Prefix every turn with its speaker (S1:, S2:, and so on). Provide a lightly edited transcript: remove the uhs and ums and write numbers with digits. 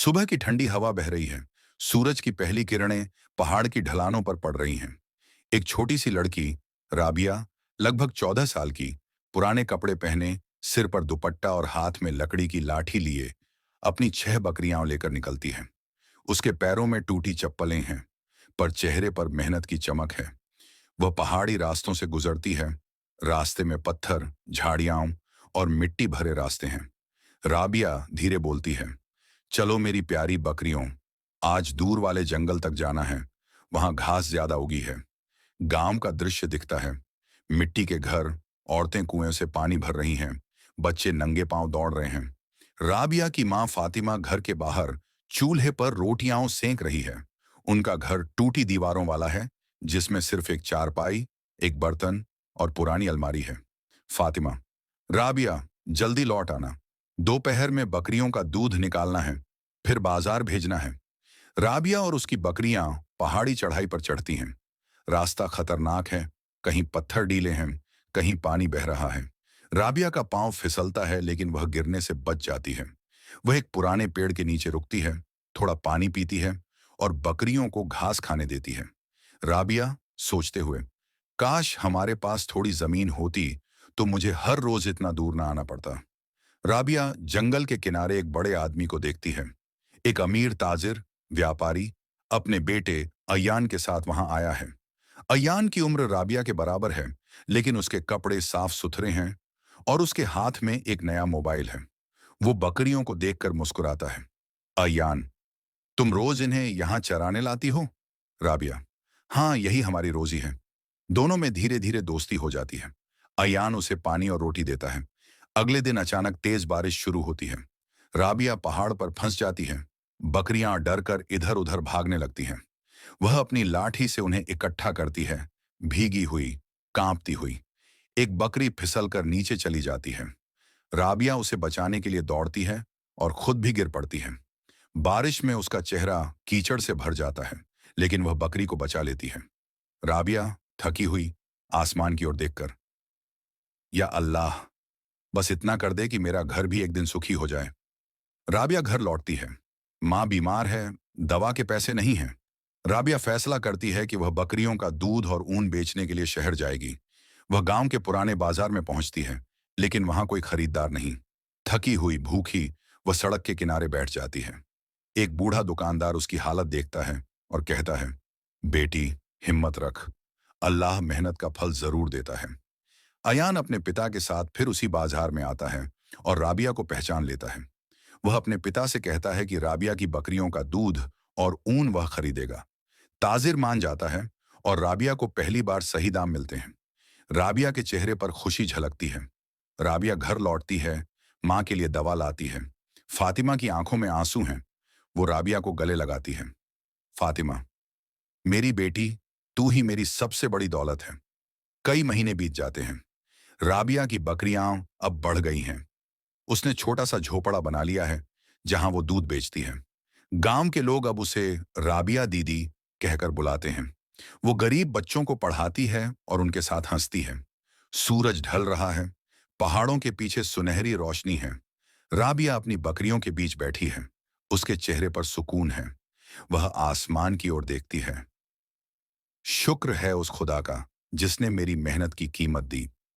S1: सुबह की ठंडी हवा बह रही है। सूरज की पहली किरणें पहाड़ की ढलानों पर पड़ रही हैं। एक छोटी सी लड़की, राबिया, लगभग 14 साल की, पुराने कपड़े पहने, सिर पर दुपट्टा और हाथ में लकड़ी की लाठी लिए, अपनी 6 बकरियां लेकर निकलती है। उसके पैरों में टूटी चप्पलें हैं, पर चेहरे पर मेहनत की चमक है। वह पहाड़ी रास्तों से गुजरती है। रास्ते में पत्थर, झाड़ियां और मिट्टी भरे रास्ते हैं। राबिया धीरे बोलती है, चलो मेरी प्यारी बकरियों, आज दूर वाले जंगल तक जाना है। वहां घास ज्यादा उगी है। गांव का दृश्य दिखता है। मिट्टी के घर, औरतें कुएं से पानी भर रही हैं, बच्चे नंगे पांव दौड़ रहे हैं। राबिया की मां फातिमा घर के बाहर चूल्हे पर रोटियां सेंक रही है। उनका घर टूटी दीवारों वाला है, जिसमें सिर्फ एक चारपाई, एक बर्तन और पुरानी अलमारी है। फातिमा, राबिया, जल्दी लौट आना। दोपहर में बकरियों का दूध निकालना है, फिर बाजार भेजना है। राबिया और उसकी बकरियां पहाड़ी चढ़ाई पर चढ़ती हैं। रास्ता खतरनाक है, कहीं पत्थर डीले हैं, कहीं पानी बह रहा है। राबिया का पांव फिसलता है, लेकिन वह गिरने से बच जाती है। वह एक पुराने पेड़ के नीचे रुकती है, थोड़ा पानी पीती है और बकरियों को घास खाने देती है। राबिया सोचते हुए, काश हमारे पास थोड़ी जमीन होती तो मुझे हर रोज इतना दूर ना आना पड़ता। राबिया जंगल के किनारे एक बड़े आदमी को देखती है। एक अमीर ताजिर, व्यापारी, अपने बेटे अयान के साथ वहां आया है। अयान की उम्र राबिया के बराबर है, लेकिन उसके कपड़े साफ सुथरे हैं और उसके हाथ में एक नया मोबाइल है। वो बकरियों को देखकर मुस्कुराता है। अयान, तुम रोज इन्हें यहां चराने लाती हो? राबिया, हाँ, यही हमारी रोजी है। दोनों में धीरे धीरे दोस्ती हो जाती है। अयान उसे पानी और रोटी देता है। अगले दिन अचानक तेज बारिश शुरू होती है। राबिया पहाड़ पर फंस जाती है। बकरियां डरकर इधर उधर भागने लगती हैं। वह अपनी लाठी से उन्हें इकट्ठा करती है, भीगी हुई, कांपती हुई। एक बकरी फिसलकर नीचे चली जाती है। राबिया उसे बचाने के लिए दौड़ती है और खुद भी गिर पड़ती है। बारिश में उसका चेहरा कीचड़ से भर जाता है, लेकिन वह बकरी को बचा लेती है। राबिया थकी हुई आसमान की ओर देखकर, या अल्लाह, बस इतना कर दे कि मेरा घर भी एक दिन सुखी हो जाए। राबिया घर लौटती है। माँ बीमार है, दवा के पैसे नहीं हैं। राबिया फैसला करती है कि वह बकरियों का दूध और ऊन बेचने के लिए शहर जाएगी। वह गांव के पुराने बाजार में पहुंचती है, लेकिन वहां कोई खरीदार नहीं। थकी हुई, भूखी, वह सड़क के किनारे बैठ जाती है। एक बूढ़ा दुकानदार उसकी हालत देखता है और कहता है, बेटी, हिम्मत रख, अल्लाह मेहनत का फल जरूर देता है। अयान अपने पिता के साथ फिर उसी बाजार में आता है और राबिया को पहचान लेता है। वह अपने पिता से कहता है कि राबिया की बकरियों का दूध और ऊन वह खरीदेगा। ताजिर मान जाता है और राबिया को पहली बार सही दाम मिलते हैं। राबिया के चेहरे पर खुशी झलकती है। राबिया घर लौटती है, माँ के लिए दवा लाती है। फातिमा की आंखों में आंसू हैं। वो राबिया को गले लगाती है। फातिमा, मेरी बेटी, तू ही मेरी सबसे बड़ी दौलत है। कई महीने बीत जाते हैं। राबिया की बकरियां अब बढ़ गई हैं। उसने छोटा सा झोपड़ा बना लिया है, जहां वो दूध बेचती है। गांव के लोग अब उसे राबिया दीदी कहकर बुलाते हैं। वो गरीब बच्चों को पढ़ाती है और उनके साथ हंसती है। सूरज ढल रहा है। पहाड़ों के पीछे सुनहरी रोशनी है। राबिया अपनी बकरियों के बीच बैठी है। उसके चेहरे पर सुकून है। वह आसमान की ओर देखती है। शुक्र है उस खुदा का, जिसने मेरी मेहनत की कीमत दी।